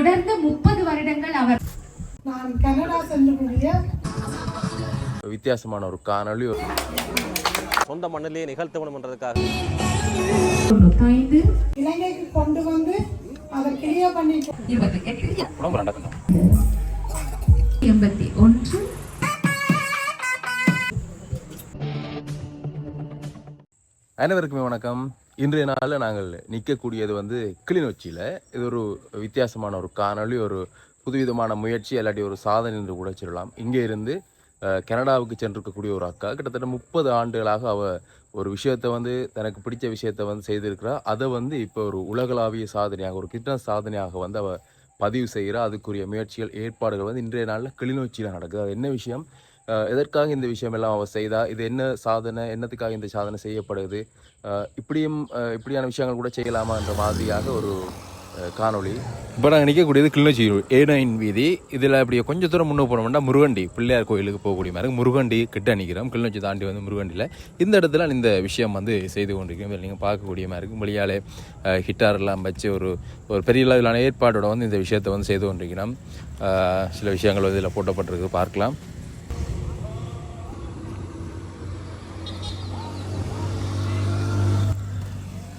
தொடர்ந்து 30 வருடங்கள் அவர் நான் கனடா செல்லக்கூடிய வித்தியாசமான ஒரு காணொளி சொந்த மண்ணிலேயே நிகழ்த்தணும்ன்றதுக்காக 95 இலங்கைக்கு கொண்டு வந்து அதை கிளியர் பண்ணி 81 அனைவருக்குமே வணக்கம். இன்றைய நாளில் நாங்கள் நிற்கக்கூடியது கிளிநொச்சியில். இது ஒரு வித்தியாசமான ஒரு காணொளி, ஒரு புதுவிதமான முயற்சி, இல்லாட்டி ஒரு சாதனை என்று கூட சொல்லலாம். இங்கே இருந்து கனடாவுக்கு சென்றிருக்கக்கூடிய ஒரு அக்கா கிட்டத்தட்ட 30 ஆண்டுகளாக ஒரு விஷயத்தை தனக்கு பிடிச்ச விஷயத்தை செய்திருக்கிறா. அதை இப்போ ஒரு உலகளாவிய சாதனையாக, ஒரு கிட்னஸ் சாதனையாக பதிவு செய்கிறா. அதுக்குரிய முயற்சிகள், ஏற்பாடுகள் இன்றைய நாளில் கிளிநொச்சியில் நடக்குது. அது என்ன விஷயம், எதற்காக இந்த விஷயம் எல்லாம் அவள் செய்தா, இது என்ன சாதனை, என்னத்துக்காக இந்த சாதனை செய்யப்படுது, இப்படியான விஷயங்கள் கூட செய்யலாமா என்ற மாதிரியாக ஒரு காணொளி. இப்போ நாங்கள் நிற்கக்கூடியது கிளிநொச்சி A9 வீதி. இதில் அப்படியே கொஞ்சம் தூரம் முன்னே போனோம்னா முருகண்டி பிள்ளையார் கோயிலுக்கு போகக்கூடிய மாதிரி முருகண்டி கிட்ட நிற்கிறோம். கிளிநொச்சி தாண்டி முருகண்டியில் இந்த இடத்துல இந்த விஷயம் செய்து கொண்டிருக்கோம். இதில் நீங்கள் பார்க்கக்கூடிய மாதிரி இருக்கும். வெளியாலே ஹிட்டாரெல்லாம் வச்சு ஒரு பெரிய அளவிலான ஏற்பாடோட இந்த விஷயத்தை செய்து கொண்டிருக்கிறோம். சில விஷயங்கள் இதில் போட்டப்பட்டிருக்கு, பார்க்கலாம்.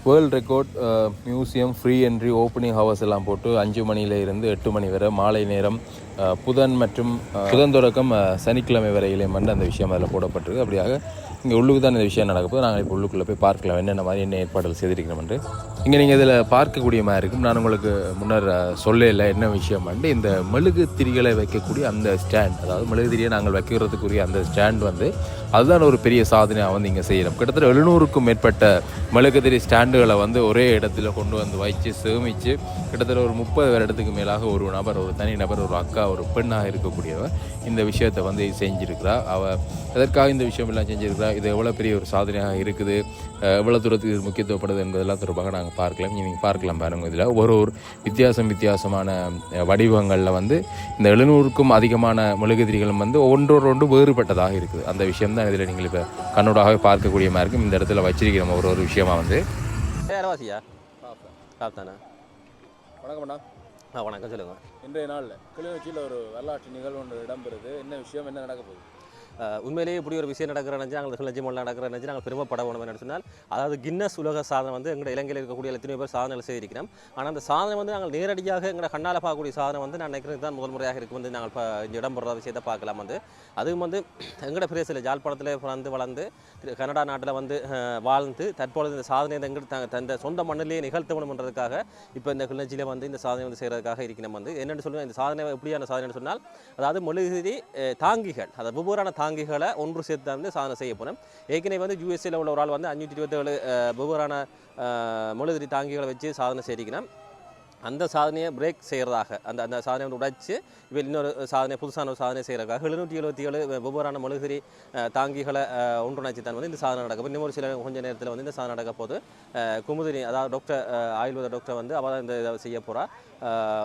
World record museum free entry opening hours எல்லாம் போட்டு 5 மணியில இருந்து 8 மணி வரை, மாலை நேரம் புதன் மற்றும் புதன் தொடக்கம் சனிக்கிழமை வரையிலேயும் அந்த விஷயம் அதில் போடப்பட்டிருக்கு. அப்படியாக இங்கே உள்ளுக்கு தான் இந்த விஷயம் நடக்கும்போது நாங்கள் இப்போ உள்ளுக்குள்ளே போய் பார்க்கலாம் என்னென்ன மாதிரி என்ன ஏற்பாடுகள் செய்திருக்கிறோம் என்று. இங்கே நீங்கள் இதில் பார்க்கக்கூடிய மாதிரி இருக்கும். நான் உங்களுக்கு முன்னர் சொல்லலை என்ன விஷயம் இந்த மெழுகு திரிகளை வைக்கக்கூடிய அந்த ஸ்டாண்ட், அதாவது மெழுகு திரியை நாங்கள் வைக்கிறதுக்குரிய அந்த ஸ்டாண்ட் அதுதான் ஒரு பெரிய சாதனையாக இங்கே செய்கிறோம். கிட்டத்தட்ட 700க்கும் மேற்பட்ட மெழுகுதிரி ஸ்டாண்டுகளை ஒரே இடத்துல கொண்டு வச்சு சேமித்து கிட்டத்தட்ட ஒரு 30 வருடத்துக்கு மேலாக ஒரு நபர், ஒரு தனி நபர், ஒரு அக்கா, ஒரு பெண்ணாக இருக்கக்கூடியவர் இந்த விஷயத்தை செஞ்சுருக்கிறா. அவள் எதற்காக இந்த விஷயம் எல்லாம் செஞ்சுருக்கிறா, இது எவ்வளோ பெரிய ஒரு சாதனையாக இருக்குது, எவ்வளோ தூரத்துக்கு இது முக்கியத்துவப்படுது என்பதெல்லாம் தொடர்பாக நாங்கள் பார்க்கலாம். நீங்கள் பார்க்கலாம் பாருங்கள். இதில் ஒரு வித்தியாசமான வடிவங்களில் இந்த 700க்கும் அதிகமான மெழுகுதிரிகளும் ஒன்றோடு வேறுபட்டதாக இருக்குது. அந்த விஷயம் தான் இதில் நீங்கள் இப்போ கண்ணோடாகவே பார்க்கக்கூடிய மாதிரி இருக்கும். இந்த இடத்துல வச்சிருக்கிறோம் ஒரு விஷயமா அரவாசியா சாப்பிட்டானா. வணக்கம்ண்ணா. வணக்கம், சொல்லுங்கள். இன்றைய நாளில் கிளிநொச்சியில் ஒரு வரலாற்று நிகழ்வு ஒன்று இடம்பெறுது. என்ன விஷயம், என்ன நடக்க போகுது? உண்மையிலேயே இப்படி ஒரு விஷயம் நடக்கிற நினச்சி நாங்கள் கிளர்ச்சி மொழியில் நடக்கிற நினச்சி நாங்கள் பெருமைப்பட வேணும் என்ன சொன்னால், அதாவது கின்னஸ் உலக சாதனை எங்கள் இலங்கையில் இருக்கக்கூடிய எத்தனையோ பேர் சாதனைகள் செய்திருக்கிறோம். ஆனால் அந்த சாதனை நாங்கள் நேரடியாக எங்களை கண்ணால் பார்க்கக்கூடிய சாதனை நான் நினைக்கிறது தான் முதல் முறையாக இருக்கு நாங்கள் இந்த இடம்பெற விஷயத்தை பார்க்கலாம். அதுவும் எங்களோட பிரதேசத்தில் ஜாழ்ப்பாணத்தில் வளர்ந்து கனடா நாட்டில் வாழ்ந்து தற்பொழுது இந்த சாதனை தந்த சொந்த மண்ணிலேயே நிகழ்த்தணும்ன்றதுக்காக இப்போ இந்த கிளர்ச்சியில் இந்த சாதனை செய்கிறதுக்காக இருக்கிறோம். என்னென்னு சொல்லுவேன், இந்த சாதனை எப்படியான சாதனைன்னு சொன்னால், அதாவது மெழுகுதிரி தாங்கிகள், அதாவது வெவ்வேறான தாங்கிகளை ஒன்று சேர்த்து சாதனை செய்ய போனோம். ஏற்கனவே யூஎஸ்ஏல உள்ள ஒரு ஆள் 527 வெவ்வேறான மெழுகுதிரி தாங்கிகளை வச்சு சாதனை செய்திருக்கிறோம். அந்த சாதனையை பிரேக் செய்கிறதாக அந்த சாதனையை உடைச்சு இப்போ இன்னொரு சாதனை, புதுசான ஒரு சாதனை செய்கிறதுக்காக 777 வெவ்வேறான மெழுகுதிரி தாங்கிகளை ஒன்றுணைச்சு தான் இந்த சாதனை நடக்கும். இன்னும் ஒரு சில கொஞ்சம் நேரத்தில் இந்த சாதனை நடக்க போது குமுதினி, அதாவது டாக்டர் ஆயுர்வேத டாக்டர் அவள் இந்த இதை செய்ய போகிறா.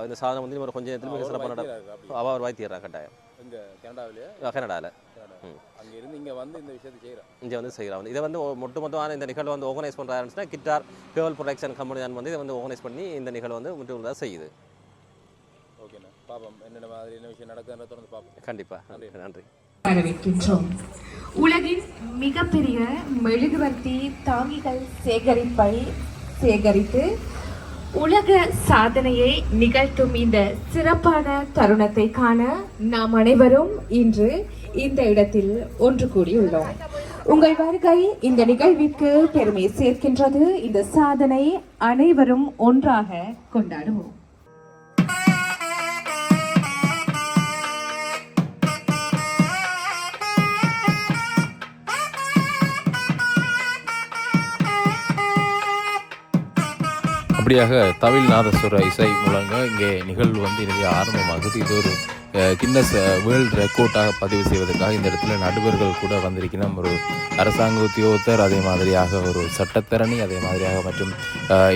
இந்த சாதனை இன்னும் கொஞ்சம் நேரத்தில் மிக சிறப்பாக நடக்கும். அவள் வைத்தியறா கட்டாயம் கனடாவில். அங்கிருந்து இங்கே இந்த விஷயத்தை செய்கிறோம். இங்கே செய்கிறோம். இதை மொத்தமான இந்த நிகழ்வு ஆர்கனைஸ் பண்ணுறாருன்னா கிட்டார் கேர்ள் ப்ரொடக்ஷன் கம்பெனி தான் இதை ஆர்கனைஸ் பண்ணி இந்த நிகழ்வு முற்றுமுழுதாக செய்யுது. ஓகேண்ணா, பாப்போம் என்னென்ன மாதிரி என்ன விஷயம் நடக்குதுன்ற தொடர்ந்து பார்ப்போம். கண்டிப்பாக நன்றி. வரவேற்கின்றோம். உலகின் மிகப்பெரிய மெழுகுவர்த்தி தாங்கிகள் சேகரித்து உலக சாதனையை நிகழ்த்தும் இந்த சிறப்பான தருணத்தை காண நாம் அனைவரும் இன்று இந்த இடத்தில் ஒன்று கூடியுள்ளோம். உங்கள் வருகை இந்த நிகழ்விற்கு பெருமை சேர்க்கின்றது. இந்த சாதனை அனைவரும் ஒன்றாக கொண்டாடுவோம். அப்படியாக தமிழ் நாதஸ்வர இசை முழங்க இங்கே நிகழ்வு இறுதி ஆரம்பமாகுது. இது ஒரு கின்னஸ் வேர்ல்ட் ரெக்கார்டாக பதிவு செய்வதற்காக இந்த இடத்துல நடுவர்கள் கூட வந்திருக்கணும். ஒரு அரசாங்க உத்தியோகத்தர், அதே மாதிரியாக ஒரு சட்டத்தரணி, அதே மாதிரியாக மற்றும்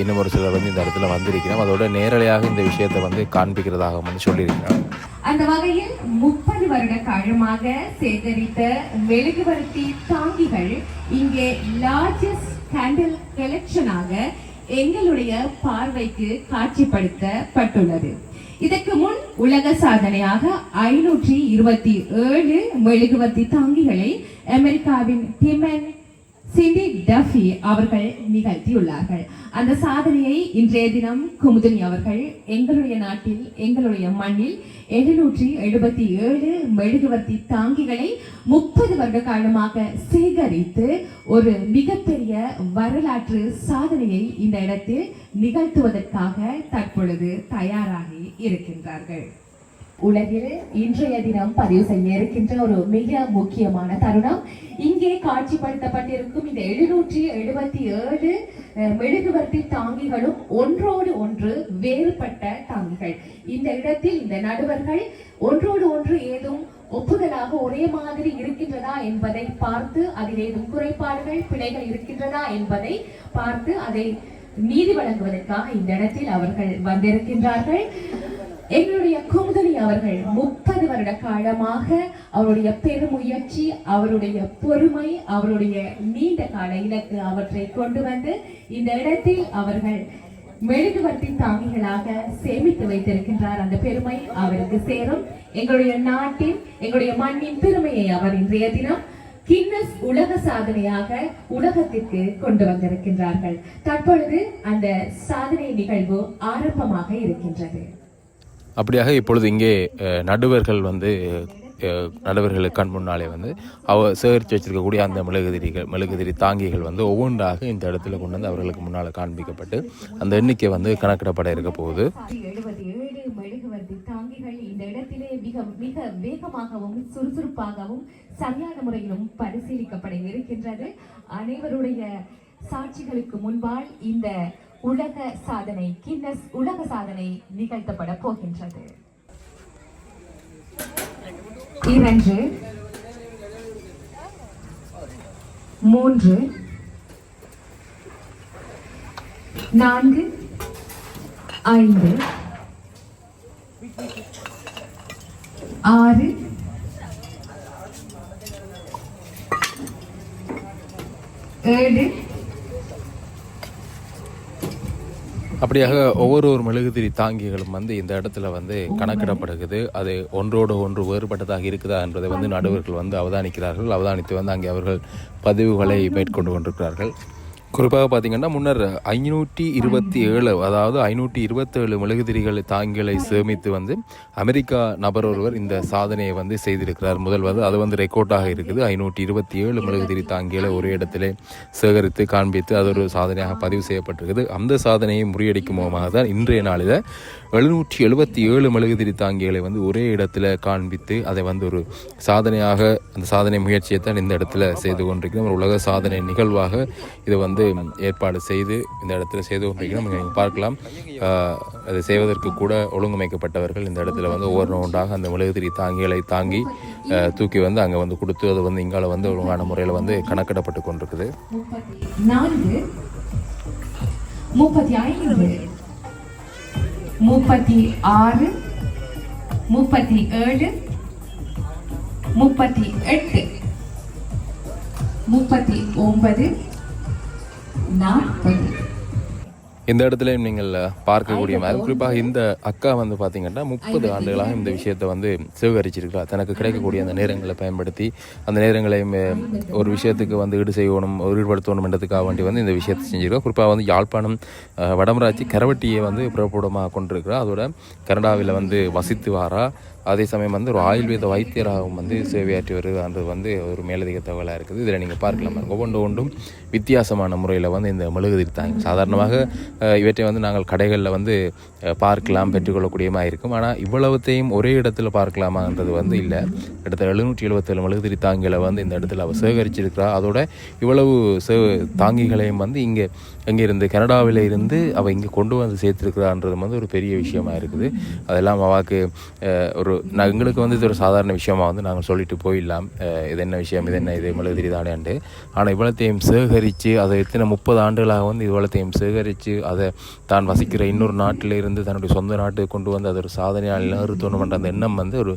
இன்னும் ஒரு சிலர் இந்த இடத்துல வந்திருக்கிறோம். அதோட நேரலையாக இந்த விஷயத்தை காண்பிக்கிறதாக சொல்லியிருக்கிறோம். அந்த வகையில் 30 வருட காலமாக சேகரித்த மெழுகுவர்த்தி தாங்கிகள் இங்கே லார்ஜஸ்ட் கேண்டில் கலெக்ஷனாக எங்களுடைய பார்வைக்கு காட்சிப்படுத்தப்பட்டுள்ளது. இதற்கு முன் உலக சாதனையாக 527 மெழுகுவர்த்தி தாங்கிகளை அமெரிக்காவின் டிமன் சிண்டி டஃபி அவர்கள் நிகழ்த்தியுள்ளார்கள். அந்த சாதனையை இன்றைய தினம் குமுதினி அவர்கள் எங்களுடைய நாட்டில் எங்களுடைய மண்ணில் 777 மெழுகுவர்த்தி தாங்கிகளை 30 வருட காலமாக சேகரித்து ஒரு மிகப்பெரிய வரலாற்று சாதனையை இந்த இடத்தில் நிகழ்த்துவதற்காக தற்பொழுது தயாராகி இருக்கின்றார்கள். உலகில் இன்றைய தினம் பதிவு செய்ய இருக்கின்ற ஒரு மிக முக்கியமான தருணம் இங்கே காட்சிப்படுத்தப்பட்டிருக்கும் இந்த 777 மெழுகுவர்த்தி தாங்கிகளும் ஒன்றோடு ஒன்று வேறுபட்ட தாங்கிகள். இந்த இடத்தில் இந்த நடுவர்கள் ஒன்றோடு ஒன்று ஏதும் ஒப்புதலாக ஒரே மாதிரி இருக்கின்றதா என்பதை பார்த்து அதில் ஏதும் குறைபாடுகள் பிழைகள் இருக்கின்றதா என்பதை பார்த்து அதை நீதி வழங்குவதற்காக இந்த இடத்தில் அவர்கள் வந்திருக்கின்றார்கள். எங்களுடைய குமுதினி அவர்கள் 30 வருட காலமாக அவருடைய பெருமுயற்சி, அவருடைய பொறுமை, அவருடைய நீண்ட கால இலக்கு அவற்றை கொண்டு வந்து இந்த இடத்தில் அவர்கள் மெழுகுவர்த்தி தாங்கிகளாக சேமித்து வைத்திருக்கின்றார். அந்த பெருமை அவருக்கு சேரும். எங்களுடைய நாட்டின் எங்களுடைய மண்ணின் பெருமையை அவர் இன்றைய தினம் கின்னஸ் உலக சாதனையாக உலகத்திற்கு கொண்டு வந்திருக்கின்றார்கள். தற்பொழுது அந்த சாதனை நிகழ்வு ஆரம்பமாக இருக்கின்றது. அப்படியாக இப்பொழுது இங்கே நடுவர்களுக்கு கண் முன்னாலே வந்து சேகரித்து வச்சிருக்கக்கூடிய அந்த மெழுகுதிரி தாங்கிகள் வந்து ஒவ்வொன்றாக இந்த இடத்துல கொண்டு வந்து அவர்களுக்கு முன்னால் காண்பிக்கப்பட்டு அந்த எண்ணிக்கை வந்து கணக்கிடப்பட இருக்க போகுது. 77 மெழுகுவர்த்தி தாங்கிகள் இந்த இடத்திலே மிக மிக வேகமாகவும் சுறுசுறுப்பாகவும் சரியான முறையிலும் பரிசீலிக்கப்பட இருக்கின்றது. அனைவருடைய சாட்சிகளுக்கு முன்பால் இந்த உலக சாதனை கின்னஸ் உலக சாதனை நிகழ்த்தப்பட போகின்றது. 2 3 4 5 6 7 அப்படியாக ஒவ்வொரு மெழுகுதிரி தாங்கிகளும் வந்து இந்த இடத்துல வந்து கணக்கிடப்படுகிறது. அது ஒன்றோடு ஒன்று வேறுபட்டதாக இருக்குதா என்பதை வந்து நடுவர்கள் வந்து அவதானிக்கிறார்கள். அவதானித்து வந்து அங்கே அவர்கள் பதிவுகளை மேற்கொண்டு கொண்டிருக்கிறார்கள். குறிப்பாக பார்த்திங்கன்னா முன்னர் 527 அதாவது 527 மெழுகுதிரிகள் தாங்கிகளை சேமித்து வந்து அமெரிக்கா நபர் ஒருவர் இந்த சாதனையை வந்து செய்திருக்கிறார். முதல் வந்து அது வந்து ரெக்கார்டாக இருக்குது. 527 மெழுகுதிரி தாங்கிகளை ஒரே இடத்திலே சேகரித்து காண்பித்து அது ஒரு சாதனையாக பதிவு செய்யப்பட்டிருக்குது. அந்த சாதனையை முறியடிக்கும் முகமாக தான் இன்றைய நாளில் 777 மெழுகுதிரி தாங்கிகளை வந்து ஒரே இடத்துல காண்பித்து அதை வந்து ஒரு சாதனையாக அந்த சாதனை முயற்சியை தான் இந்த இடத்துல செய்து கொண்டிருக்கிறோம். ஒரு உலக சாதனை நிகழ்வாக இதை வந்து ஏற்பாடு செய்து இந்த இடத்துல செய்து கொண்டிருக்கிறோம். நீங்கள் பார்க்கலாம், அதை செய்வதற்கு கூட ஒழுங்கமைக்கப்பட்டவர்கள் இந்த இடத்துல வந்து ஒவ்வொரு ஒன்றாக அந்த மெழுகுதிரி தாங்கிகளை தாங்கி தூக்கி வந்து அங்கே வந்து கொடுத்து அது வந்து இங்கால வந்து ஒழுங்கான முறையில் வந்து கணக்கிடப்பட்டு கொண்டிருக்குது. 34 35 36 37 38 39 40. இந்த இடத்துல நீங்கள் பார்க்கக்கூடிய மாதிரி குறிப்பாக இந்த அக்கா வந்து பார்த்தீங்கன்னா 30 ஆண்டுகளாக இந்த விஷயத்தை வந்து சேகரிச்சிருக்கிறார். தனக்கு கிடைக்கக்கூடிய அந்த நேரங்களை பயன்படுத்தி அந்த நேரங்களையும் ஒரு விஷயத்துக்கு வந்து ஈடுபடுத்தணும் என்றதுக்காக வேண்டி வந்து இந்த விஷயத்தை செஞ்சிருக்கோம். குறிப்பாக வந்து யாழ்ப்பாணம் வடமராட்சி கரவட்டியை வந்து பிறப்புடமாக கொண்டிருக்கிறார். அதோட கனடாவில் வந்து வசித்து வாரா. அதே சமயம் வந்து ஒரு ஆயுர்வேத வைத்தியராகவும் வந்து சேவையாற்றி வருகிறது வந்து ஒரு மேலதிக தகவலாக இருக்குது. இதில் நீங்கள் பார்க்கலாம், ஒவ்வொன்றும் வித்தியாசமான முறையில் வந்து இந்த மெழுகுதிரி தாங்கி சாதாரணமாக இவற்றை வந்து நாங்கள் கடைகளில் வந்து பார்க்கலாம், பெற்றுக்கொள்ளக்கூடியமாக இருக்கும். ஆனால் இவ்வளவுத்தையும் ஒரே இடத்துல பார்க்கலாமான்றது வந்து இல்லை. கிட்டத்தட்ட 777 மெழுகுதிரி தாங்கிகளை வந்து இந்த இடத்துல அவள் சேகரிச்சிருக்கிறா. அதோட இவ்வளவு தாங்கிகளையும் வந்து இருந்து கனடாவில் இருந்து அவள் இங்கே கொண்டு வந்து சேர்த்துருக்கிறான்றது வந்து ஒரு பெரிய விஷயமா இருக்குது. அதெல்லாம் அவாக்கு ஒரு எங்களுக்கு வந்து இது ஒரு சாதாரண விஷயமா வந்து நாங்கள் சொல்லிட்டு போயிடலாம், இது என்ன விஷயம், இது மெழுகுதிரி தானேண்டு. ஆனால் இவ்வளத்தையும் சேகரித்து அதை எத்தனை 30 ஆண்டுகளாக வந்து இவ்வளத்தையும் சேகரித்து அதை தான் வசிக்கிற இன்னொரு நாட்டில் இருந்து தன்னுடைய சொந்த நாட்டுக்கு கொண்டு வந்து அது ஒரு சாதனையால் நிறுத்தணும்ன்ற அந்த எண்ணம் வந்து ஒரு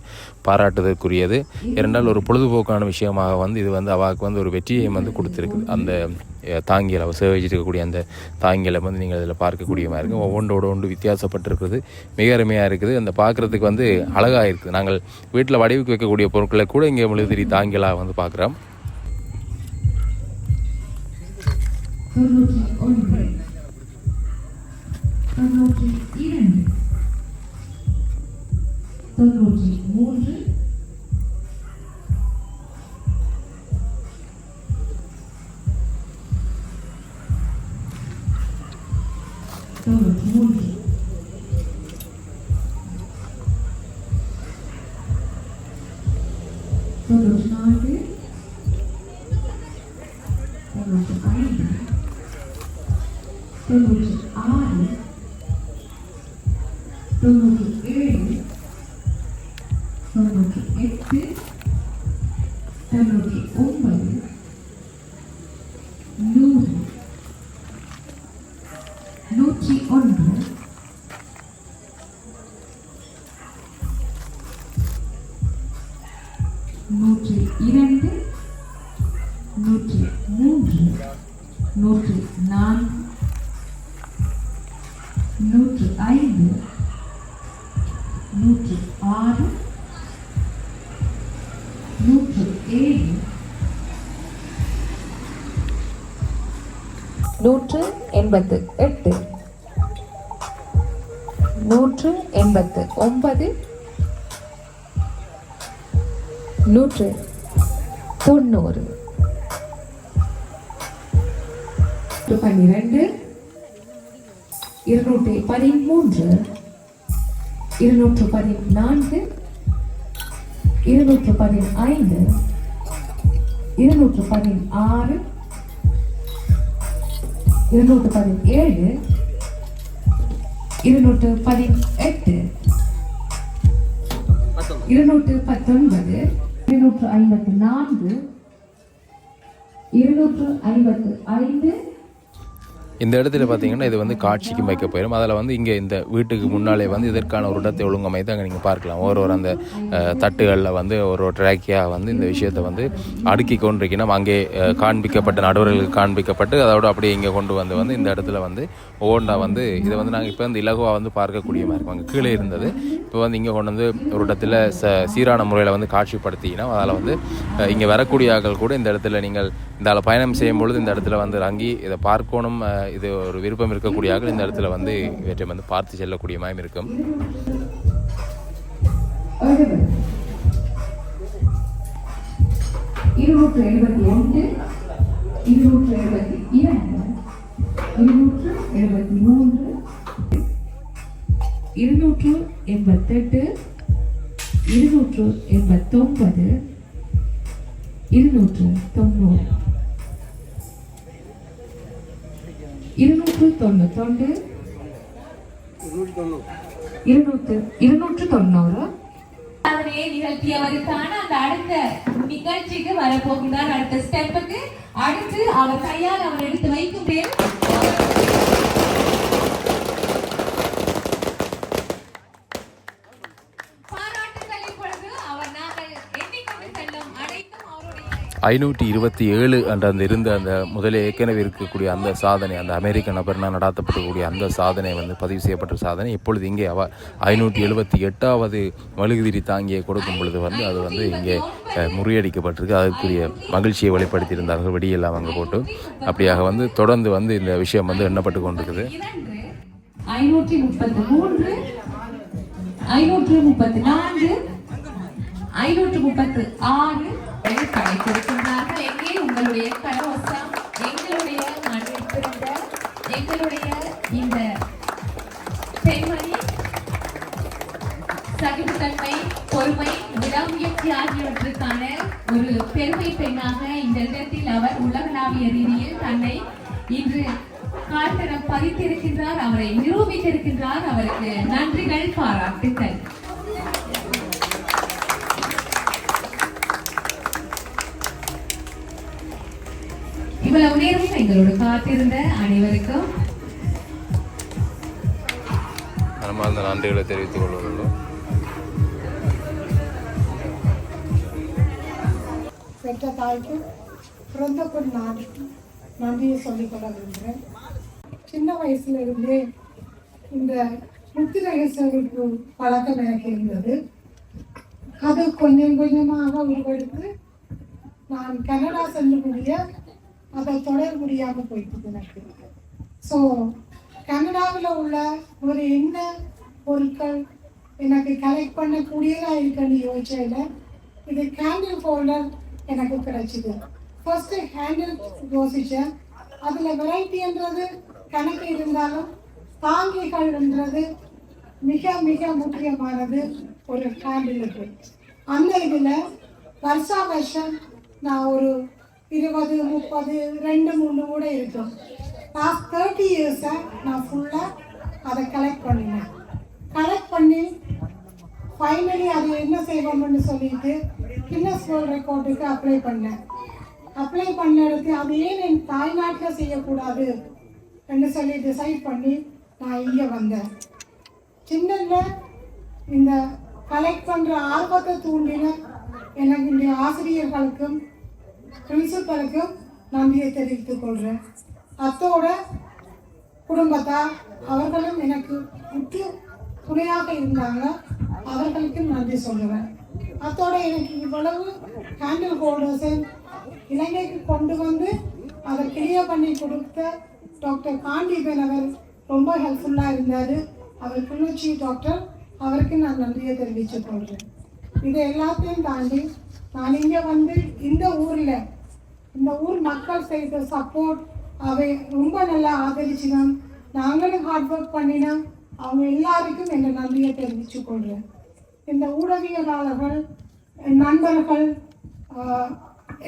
பாராட்டுதற்குரியது. இரண்டால் ஒரு பொழுதுபோக்கான விஷயமாக வந்து இது வந்து அவாவுக்கு வந்து ஒரு வெற்றியை வந்து கொடுத்துருக்குது. அந்த தாங்கியலை சேவிச்சிருக்கக்கூடிய அந்த தாங்கியலை வந்து நீங்கள் அதில் பார்க்கக்கூடிய மாதிரி இருக்கும். ஒவ்வொன்றோட ஒன்று வித்தியாசப்பட்டிருக்கிறது, மிக அருமையாக இருக்குது. அந்த பார்க்குறதுக்கு வந்து அழகாக இருக்குது. நாங்கள் வீட்டில் வடிவுக்கு வைக்கக்கூடிய பொருட்களை கூட இங்கே மெழுகுதிரி தாங்கியலாக வந்து பார்க்குறோம். இந்த இடத்துல பார்த்தீங்கன்னா இது வந்து காட்சிக்கு வைக்க போயிடும். அதில் வந்து இங்கே இந்த வீட்டுக்கு முன்னாலே வந்து இதற்கான ஒரு இடத்தை ஒழுங்கமைத்து அங்கே நீங்கள் பார்க்கலாம். ஒரு அந்த தட்டுகளில் வந்து ஒரு ட்ராக்கியாக வந்து இந்த விஷயத்தை வந்து அடுக்கி கொண்டிருக்கணும். அங்கே காண்பிக்கப்பட்ட நடுவர்களுக்கு காண்பிக்கப்பட்டு அதோடு அப்படியே இங்கே கொண்டு வந்து இந்த இடத்துல வந்து ஒவ்வொன்றா வந்து இதை வந்து நாங்கள் இப்போ வந்து இலகுவாக வந்து பார்க்கக்கூடிய மாதிரி இருக்கும். அங்கே கீழே இருந்தது இப்போ வந்து இங்கே கொண்டு வந்து ஒரு இடத்துல சீரான முறையில் வந்து காட்சிப்படுத்திங்கன்னா அதில் வந்து இங்கே வரக்கூடிய ஆட்கள் கூட இந்த இடத்துல நீங்கள் இந்த பயணம் செய்யும் பொழுது இந்த இடத்துல வந்து இறங்கி இதை பார்க்கணும், இது ஒரு விருப்பம் இருக்கக்கூடிய ஆட்கள் இந்த இடத்துல வந்து இவற்றை வந்து பார்த்து செல்லக்கூடிய மாதிரி இருக்கும். அதனை நிகழ்த்தியவருக்கான அந்த அடுத்த நிகழ்ச்சிக்கு வரப்போகிறார். அடுத்த ஸ்டெப்புக்கு அடுத்து அவர் கையால் அவர் எடுத்து வைக்கும் பேர் பாராட்டுகளின் பொழுது அவர் நாங்கள் எண்ணிக்கொண்டு செல்லும் அனைத்தும் அவருடைய 527 என்ற அந்த இருந்த அந்த முதலே ஏற்கனவே இருக்கக்கூடிய அந்த சாதனை, அந்த அமெரிக்க நபர்னால் நடாத்தப்படக்கூடிய அந்த சாதனை வந்து பதிவு செய்யப்பட்ட சாதனை இப்பொழுது இங்கே 578வது மெழுகுதிரி தாங்கியை கொடுக்கும் பொழுது வந்து அது வந்து இங்கே முறியடிக்கப்பட்டிருக்கு. அதற்குரிய மகிழ்ச்சியை வெளிப்படுத்தியிருந்தார்கள். வெடியெல்லாம் அங்கே போட்டு அப்படியாக வந்து தொடர்ந்து வந்து இந்த விஷயம் வந்து எண்ணப்பட்டு கொண்டிருக்குது. 533 534 536 படைத்திருக்கின்றார்கள். எங்கே உங்களுடைய கரவசம், எங்களுடைய மண்ணில் பிறந்த எங்களுடைய இந்த பெண்மணி சகிப்புத்தன்மை, பொறுமை, விடாமுயற்சி ஆகியவற்றுக்கான ஒரு பெருமை பெண்ணாக இந்த இடத்தில் அவர் உலகளாவிய ரீதியில் தன்னை இன்று காட்டணம் பதித்திருக்கின்றார். அவரை நிரூபித்திருக்கின்றார். அவருக்கு நன்றிகள், பாராட்டுகள். இவ்வளவு நேரம் எங்களோடு காத்திருந்த அனைவருக்கும் மனமார்ந்த நன்றிகளை தெரிவித்துக் கொள்வதுள்ளோம். பெற்ற தாய்க்கும் பிறந்த பொன் நாடுக்கும் நன்றியை சொல்லிக்கொள்ள விரும்புகிறேன். சின்ன வயசுல இருந்தே இந்த முத்திரை சேமிப்பு பழக்கம் எனக்கு இருந்தது. அது கொஞ்சம் கொஞ்சமாக உருவெடுத்து நான் கனடா சென்று முடிய அதை தொடர முடியாமல் போயிட்டு எனக்கு. ஸோ கனடாவில் உள்ள ஒரு என்ன பொருட்கள் எனக்கு கலெக்ட் பண்ணக்கூடியதாக இருக்குன்னு யோசிச்சதில் இது கேண்டில் ஹோல்டர் எனக்கு கிடைச்சிது. ஃபர்ஸ்ட்டு ஹேண்டில் யோசித்தேன். அதில் வெரைட்டின்றது கணக்கு இருந்தாலும் தாங்கிகள்ன்றது மிக மிக முக்கியமானது ஒரு ஹேண்டிலுக்கு. அந்த இதில் வருஷா வருஷம் நான் ஒரு 20, 30, 2, 3 கூட இருக்கும். லாஸ்ட் 30 இயர்ஸை நான் ஃபுல்லாக அதை கலெக்ட் பண்ணினேன். கலெக்ட் பண்ணி ஃபைனலி அது என்ன செய்வோம்னு சொல்லிட்டு கின்னஸ் வேர்ல்ட் ரெக்கார்டுக்கு அப்ளை பண்ணேன். அப்ளை பண்ண இடத்து அது ஏன் என் தாய்நாட்டில் செய்யக்கூடாது என்று சொல்லி டிசைட் பண்ணி நான் இங்கே வந்தேன். சின்னல இந்த கலெக்ட் பண்ணுற ஆர்வத்தை தூண்டின எனக்கு இந்த ஆசிரியர்களுக்கும் பிரின்சிபலுக்கும் நன்றியை தெரிவித்துக் கொள்கிறேன். அத்தோட குடும்பத்தார் அவர்களும் எனக்கு உற்று துணையாக இருந்தாங்க, அவர்களுக்கும் நன்றி சொல்லுவேன். அத்தோட எனக்கு இவ்வளவு ஹேண்டில் ஹோல்டர்ஸை இலங்கைக்கு கொண்டு வந்து அதை கிளியர் பண்ணி கொடுத்த டாக்டர் காண்டிபன் அவர் ரொம்ப ஹெல்ப்ஃபுல்லாக இருந்தார். அவர் கிளிநொச்சி டாக்டர், அவருக்கு நான் நன்றியை தெரிவித்துக் கொள்கிறேன். இதை எல்லாத்தையும் தாண்டி நான் இங்கே வந்து இந்த ஊர் மக்கள் செய்த சப்போர்ட் அவை ரொம்ப நல்லா ஆதரிச்சினோம். நாங்களும் ஹார்ட் ஒர்க் பண்ணினோம். அவங்க எல்லாருக்கும் என்னை நன்றியை தெரிவித்து கொள்கிறேன். இந்த ஊடகவியலாளர்கள், நண்பர்கள்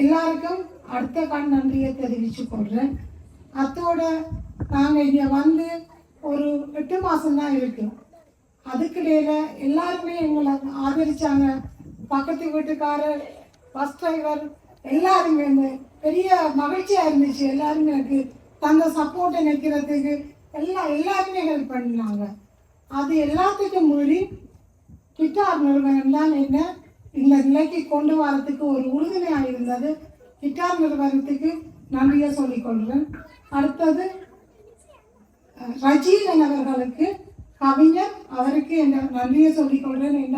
எல்லாருக்கும் அடுத்த நன்றியை தெரிவித்து கொள்கிறேன். அத்தோட நாங்கள் இங்கே வந்து ஒரு 8 மாதம்தான் இருக்கு. அதுக்கிடையில் எல்லாருமே எங்களை ஆதரித்தாங்க. பக்கத்து வீட்டுக்காரர், பஸ் டிரைவர் எல்லாருமே இந்த பெரிய மகிழ்ச்சியாக இருந்துச்சு. எல்லாருமே எனக்கு தந்த சப்போர்ட்டை நிற்கிறதுக்கு எல்லாருமே ஹெல்ப் பண்ணினாங்க. அது எல்லாத்துக்கும் மீறி கிட்டார் நிறுவனம் தான் என்ன இந்த நிலைக்கு கொண்டு வரத்துக்கு ஒரு உறுதுணையாக இருந்தது. கிட்டார் நிறுவனத்துக்கு நன்றியை சொல்லிக்கொள்கிறேன். அடுத்தது ரஜீவன் அவர்களுக்கு, கவிஞர், அவருக்கு என்ன நன்றியை சொல்லிக்கொள்கிறேன். என்ன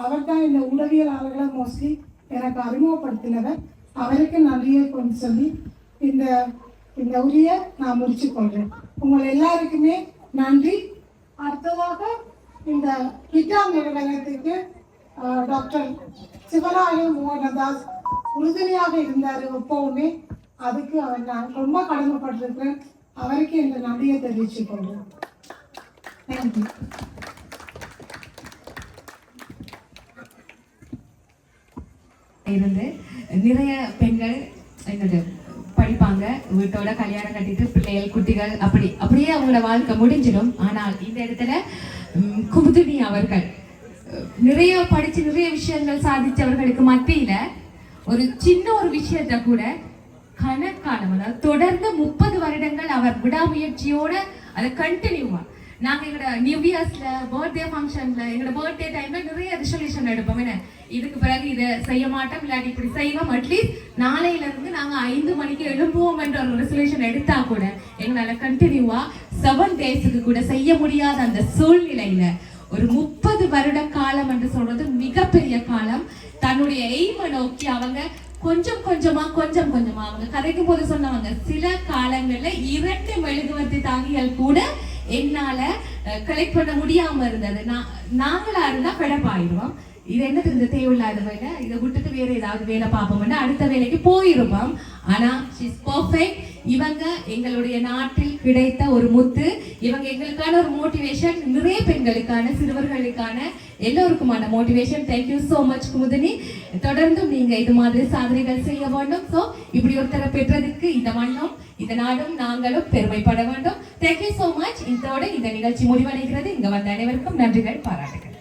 அவர் தான் இந்த உளவியலாளர்களை மோஸ்ட்லி எனக்கு அறிமுகப்படுத்தினவர். அவருக்கு நன்றியை கொண்டு சொல்லி இந்த உரையை நான் முடிச்சு கொள்கிறேன். உங்கள் எல்லாருக்குமே நன்றி. அடுத்ததாக இந்த கிட்டார் நிறுவனத்துக்கு டாக்டர் சிவராய மோகனதாஸ் உறுதுணையாக இருந்தார் எப்பவுமே. அதுக்கு நான் ரொம்ப கடமைப்பட்டிருக்கிறேன். அவருக்கு இந்த நன்றியை தெரிவித்துக் கொள்கிறேன். தேங்க்யூ. இருந்து நிறைய பெண்கள் என்னது படிப்பாங்க, வீட்டோட கல்யாணம் கட்டிட்டு பிள்ளைகள், குட்டிகள் அப்படியே அவங்களோட வாழ்க்கை முடிஞ்சிடும். ஆனால் இந்த இடத்துல குமுதினி அவர்கள் நிறைய படிச்சு நிறைய விஷயங்கள் சாதிச்சவர்களுக்கு மத்தியில ஒரு சின்ன ஒரு விஷயத்த கூட கணக்கான தொடர்ந்து 30 வருடங்கள் அவர் விடாமுயற்சியோட அதை கண்டினியூவா. நாங்க எங்களோட நியூ இயர்ஸ்ல, பர்த்டே ஃபங்க்ஷன்ல, எங்களோட பர்த்டே டைம்ல நிறைய ரெசல்யூஷன் எடுப்போம். என்ன இதுக்கு பிறகு இதை செய்ய மாட்டோம், இல்லாட்டி இப்படி செய்வோம், அட்லீஸ்ட் நாளையில இருந்து நாங்க 5 மணிக்கு எழுப்புவோம் என்ற ஒரு ரெசல்யூஷன் எடுத்தா கூட எங்களால கண்டினியூவா 7 டேஸுக்கு கூட செய்ய முடியாத அந்த சூழ்நிலையில ஒரு 30 வருட காலம் என்று சொல்றது மிகப்பெரிய காலம். தன்னுடைய எய்மை நோக்கி அவங்க கொஞ்சம் கொஞ்சமா அவங்க கதைக்கும் போது சொன்னவங்க, சில காலங்கள்ல 2 மெழுகுவர்த்தி தாங்கிகள் கூட என்னால கலெக்ட் பண்ண முடியாம இருந்தது. நாங்களா இருந்தா பிழப்பாயிடுவோம். இது என்னது இந்த தேவையில்லாத வேலை, இதை விட்டுட்டு வேற ஏதாவது வேலை பார்ப்போம்னா அடுத்த வேலைக்கு போயிருப்போம். ஆனா ஷீஸ் பர்ஃபெக்ட். இவங்க எங்களுடைய நாட்டில் கிடைத்த ஒரு முத்து. இவங்க எங்களுக்கான ஒரு மோட்டிவேஷன், நிறைய பெண்களுக்கான, சிறுவர்களுக்கான, எல்லோருக்குமான motivation. Thank you so much Kumudini. தொடர்ந்தும் நீங்க இது மாதிரி சாதனைகள் செய்ய வேண்டும். ஸோ இப்படி ஒருத்தரை பெற்றதுக்கு இந்த மண்ணும் இந்த நாடும் நாங்களும் பெருமைப்பட வேண்டும். Thank you so much. இதோட இந்த நிகழ்ச்சி முடிவடைகிறது. இங்க வந்த அனைவருக்கும் நன்றிகள், பாராட்டுகள்.